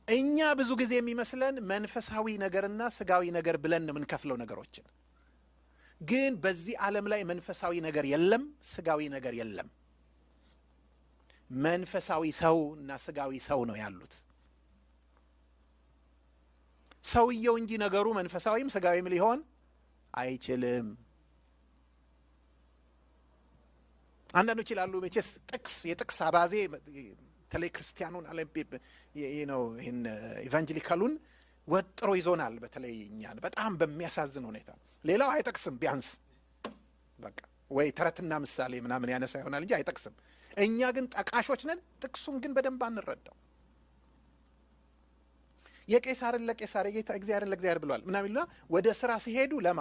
እኛ ብዙ ጊዜ የሚመስለን መንፈሳዊ ነገርና ስጋዊ ነገር ብለን ምን ከፍለው ነገሮችን ግን በዚህ ዓለም ላይ መንፈሳዊ ነገር የለም ስጋዊ ነገር የለም መንፈሳዊ ሰውና ስጋዊ ሰው ነው ያሉት ሰውየው እንጂ ነገሩ መንፈሳዊም ስጋዊም ሊሆን አይችልም አንዳንዶች ይላሉ መቼስ ጥቅስ የጥቅስ አባዜ ተለይ ክርስቲያኑን አለ ይሄን ኢቫንጀሊካሉን ወጥሮ ይዞናል በተለይ እኛን በጣም በሚያሳዝን ሁኔታ ሌላው አይጠቅስም ቢያንስ በቃ ወይ ተረትና ምሳሌ ምናምን ያነሳ ይሆናል እንጂ አይጠቅስም እኛ ግን ጠቃሾች ነን ጥቅሱን ግን በደንብ አንረዳው የቄሳርን ለቄሳር የጌታ እግዚአብሔርን ለእግዚአብሔር ብሏል ምናምን ይሉና ወደ ስራ ሲሄዱ ለማ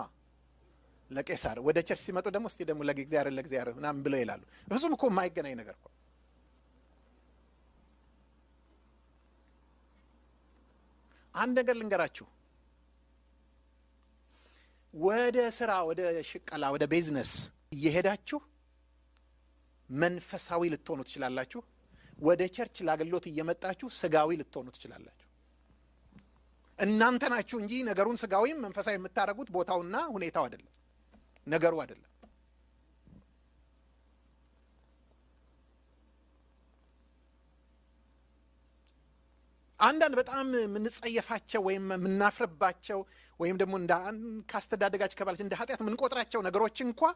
ለቄሳር ወደ ቸርች ሲመጡ ደግሞ እስቲ ደግሞ ለእግዚአብሔርን ለእግዚአብሔር ምናምን ብለው ይላሉ ብዙም እኮ የማይገናኝ ነገር እኮ አንድ ነገር ልንገራችሁ ወደ ስራ ወደ ሽቀላ ወደ ቢዝነስ እየሄዳችሁ መንፈሳዊ ልትሆኑ ትችላላችሁ ወደ ቸርች ለአገልግሎት እየመጣችሁ ስጋዊ ልትሆኑ ትችላላችሁ እናንተ ናችሁ እንጂ ነገሩን ስጋዊም መንፈሳዊ የምታረጉት ቦታውና ሁኔታው አይደለም ነገሩ አይደለም አንዳንድ በጣም ምንጸየፋቸው ወይም ምናፍርባቸው ወይም ደግሞ እንደ ካስተዳደጋች ከባለች እንደ ኃጢአት ምንቆጥራቸው ነገሮች እንኳን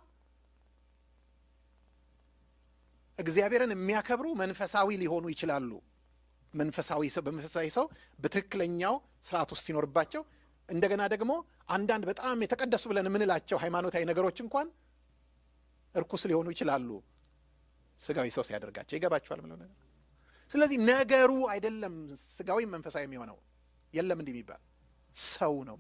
እግዚአብሔርን የሚያከብሩ መንፈሳዊ ሊሆኑ ይችላሉ መንፈሳዊ ሰው በትክክለኛው ስርዓት ውስጥ ሲኖርባቸው እንደገና ደግሞ አንዳንድ በጣም የተቀደሱ ብለን ምንላቸው ሃይማኖታዊ ነገሮች እንኳን እርኩስ ሊሆኑ ይችላሉ ስጋዊ ሰው ሲያደርጋቸው ይገባችኋል ማለት ነው ስለዚህ ነገሩ አይደለም ስጋዊ መንፈሳዊ የሚሆነው የለም እንዲህ የሚባል ሰው ነው